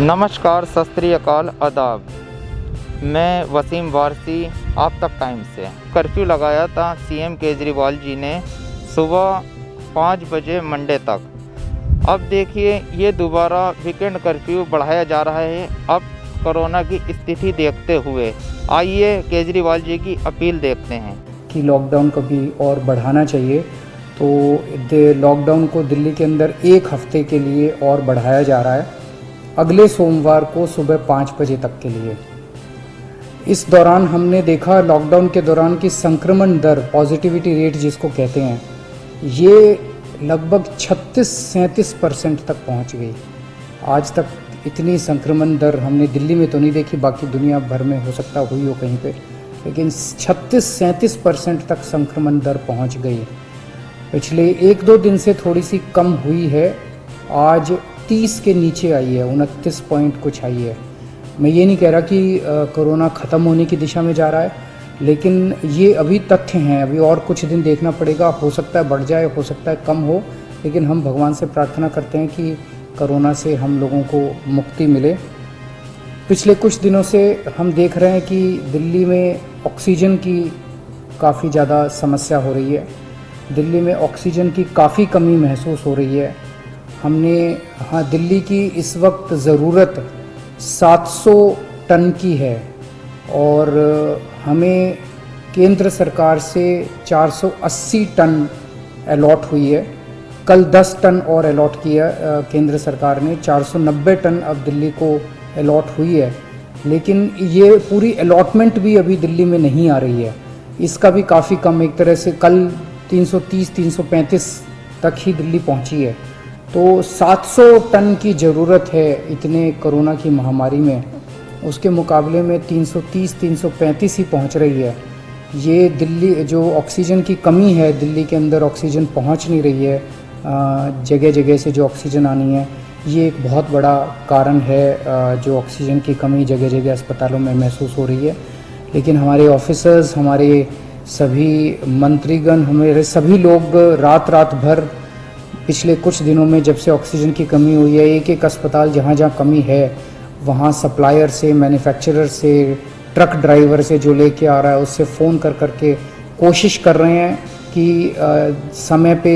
नमस्कार, सत श्री अकाल, आदाब। मैं वसीम वारसी, आप तक टाइम से। कर्फ्यू लगाया था सीएम केजरीवाल जी ने सुबह 5 बजे मंडे तक। अब देखिए, ये दोबारा वीकेंड कर्फ्यू बढ़ाया जा रहा है। अब कोरोना की स्थिति देखते हुए आइए केजरीवाल जी की अपील देखते हैं कि लॉकडाउन को भी और बढ़ाना चाहिए। तो लॉकडाउन को दिल्ली के अंदर 1 हफ्ते के लिए और बढ़ाया जा रहा है, अगले सोमवार को सुबह 5 बजे तक के लिए। इस दौरान हमने देखा, लॉकडाउन के दौरान की संक्रमण दर, पॉजिटिविटी रेट जिसको कहते हैं, ये लगभग 36-37% तक पहुंच गई। आज तक इतनी संक्रमण दर हमने दिल्ली में तो नहीं देखी, बाकी दुनिया भर में हो सकता हुई हो कहीं पे, लेकिन 36-37% तक संक्रमण दर पहुंच गई। पिछले 1-2 दिन से थोड़ी सी कम हुई है, आज 30 के नीचे आई है, 29 पॉइंट कुछ आई है। मैं ये नहीं कह रहा कि कोरोना ख़त्म होने की दिशा में जा रहा है, लेकिन ये अभी तथ्य हैं। अभी और कुछ दिन देखना पड़ेगा, हो सकता है बढ़ जाए, हो सकता है कम हो, लेकिन हम भगवान से प्रार्थना करते हैं कि कोरोना से हम लोगों को मुक्ति मिले। पिछले कुछ दिनों से हम देख रहे हैं कि दिल्ली में ऑक्सीजन की काफ़ी ज़्यादा समस्या हो रही है। दिल्ली में ऑक्सीजन की काफ़ी कमी महसूस हो रही है। दिल्ली की इस वक्त ज़रूरत 700 टन की है और हमें केंद्र सरकार से 480 टन अलॉट हुई है। कल 10 टन और अलॉट किया केंद्र सरकार ने, 490 टन अब दिल्ली को अलॉट हुई है। लेकिन ये पूरी अलॉटमेंट भी अभी दिल्ली में नहीं आ रही है, इसका भी काफ़ी कम। एक तरह से कल 330-335 तक ही दिल्ली पहुंची है। तो 700 टन की ज़रूरत है इतने कोरोना की महामारी में, उसके मुकाबले में 330-335 ही पहुंच रही है। ये दिल्ली जो ऑक्सीजन की कमी है, दिल्ली के अंदर ऑक्सीजन पहुंच नहीं रही है, जगह जगह से जो ऑक्सीजन आनी है, ये एक बहुत बड़ा कारण है जो ऑक्सीजन की कमी जगह जगह अस्पतालों में महसूस हो रही है। लेकिन हमारे ऑफिसर्स, हमारे सभी मंत्रीगण, हमारे सभी लोग रात रात भर पिछले कुछ दिनों में, जब से ऑक्सीजन की कमी हुई है, एक एक अस्पताल जहाँ जहाँ कमी है वहाँ सप्लायर से, मैन्युफैक्चरर से, ट्रक ड्राइवर से जो लेके आ रहा है उससे फ़ोन कर करके कोशिश कर रहे हैं कि समय पे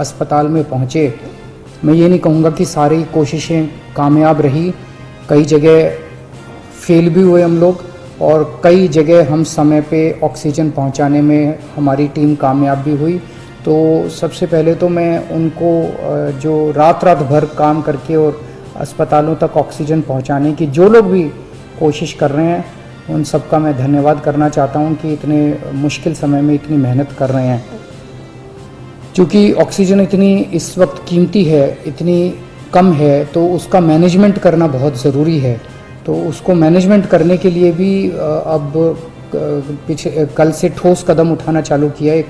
अस्पताल में पहुँचे। मैं ये नहीं कहूँगा कि सारी कोशिशें कामयाब रही, कई जगह फेल भी हुए हम लोग, और कई जगह हम समय पे ऑक्सीजन पहुँचाने में हमारी टीम कामयाब भी हुई। तो सबसे पहले तो मैं उनको जो रात रात भर काम करके और अस्पतालों तक ऑक्सीजन पहुंचाने की जो लोग भी कोशिश कर रहे हैं, उन सबका मैं धन्यवाद करना चाहता हूं कि इतने मुश्किल समय में इतनी मेहनत कर रहे हैं। क्योंकि ऑक्सीजन इतनी इस वक्त कीमती है, इतनी कम है, तो उसका मैनेजमेंट करना बहुत ज़रूरी है। तो उसको मैनेजमेंट करने के लिए भी अब कल से ठोस कदम उठाना चालू किया।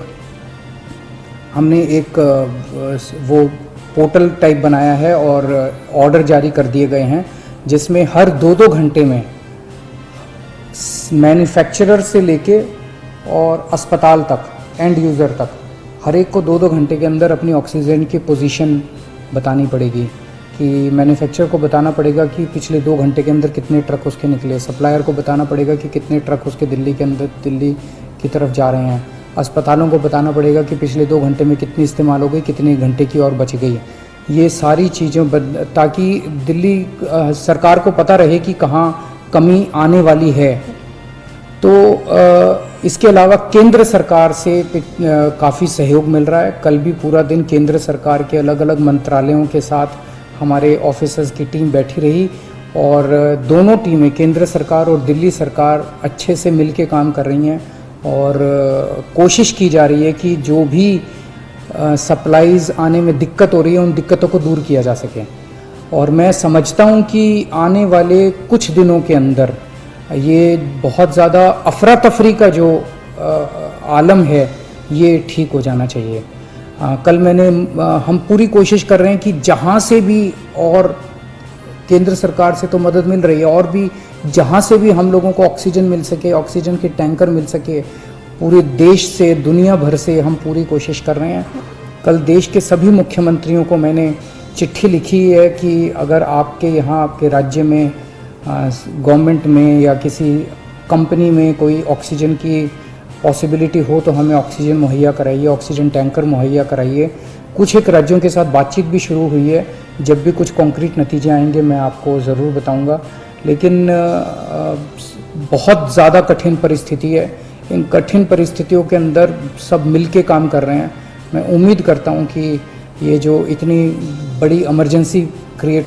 हमने एक वो पोर्टल टाइप बनाया है और ऑर्डर जारी कर दिए गए हैं, जिसमें हर 2-2 घंटे में मैन्युफैक्चरर से लेके और अस्पताल तक, एंड यूज़र तक, हर एक को 2-2 घंटे के अंदर अपनी ऑक्सीजन की पोजीशन बतानी पड़ेगी। कि मैन्युफैक्चरर को बताना पड़ेगा कि पिछले 2 घंटे के अंदर कितने ट्रक उसके निकले, सप्लायर को बताना पड़ेगा कि कितने ट्रक उसके दिल्ली की तरफ जा रहे हैं, अस्पतालों को बताना पड़ेगा कि पिछले 2 घंटे में कितनी इस्तेमाल हो गई, कितने घंटे की और बच गई। ये सारी चीज़ें ताकि दिल्ली सरकार को पता रहे कि कहाँ कमी आने वाली है। तो इसके अलावा केंद्र सरकार से काफ़ी सहयोग मिल रहा है। कल भी पूरा दिन केंद्र सरकार के अलग अलग मंत्रालयों के साथ हमारे ऑफिसर्स की टीम बैठी रही और दोनों टीमें, केंद्र सरकार और दिल्ली सरकार, अच्छे से मिल के काम कर रही हैं और कोशिश की जा रही है कि जो भी सप्लाईज़ आने में दिक्कत हो रही है, उन दिक्कतों को दूर किया जा सके। और मैं समझता हूँ कि आने वाले कुछ दिनों के अंदर ये बहुत ज़्यादा अफरा तफरी का जो आलम है, ये ठीक हो जाना चाहिए। कल हम पूरी कोशिश कर रहे हैं कि जहाँ से भी, और केंद्र सरकार से तो मदद मिल रही है, और भी जहाँ से भी हम लोगों को ऑक्सीजन मिल सके, ऑक्सीजन के टैंकर मिल सके, पूरे देश से, दुनिया भर से हम पूरी कोशिश कर रहे हैं। कल देश के सभी मुख्यमंत्रियों को मैंने चिट्ठी लिखी है कि अगर आपके यहाँ आपके राज्य में गवर्नमेंट में या किसी कंपनी में कोई ऑक्सीजन की पॉसिबिलिटी हो तो हमें ऑक्सीजन मुहैया कराइए, ऑक्सीजन टैंकर मुहैया कराइए। कुछ एक राज्यों के साथ बातचीत भी शुरू हुई है। जब भी कुछ कॉन्क्रीट नतीजे आएंगे मैं आपको ज़रूर बताऊंगा। लेकिन बहुत ज़्यादा कठिन परिस्थिति है। इन कठिन परिस्थितियों के अंदर सब मिलके काम कर रहे हैं। मैं उम्मीद करता हूं कि ये जो इतनी बड़ी इमरजेंसी क्रिएट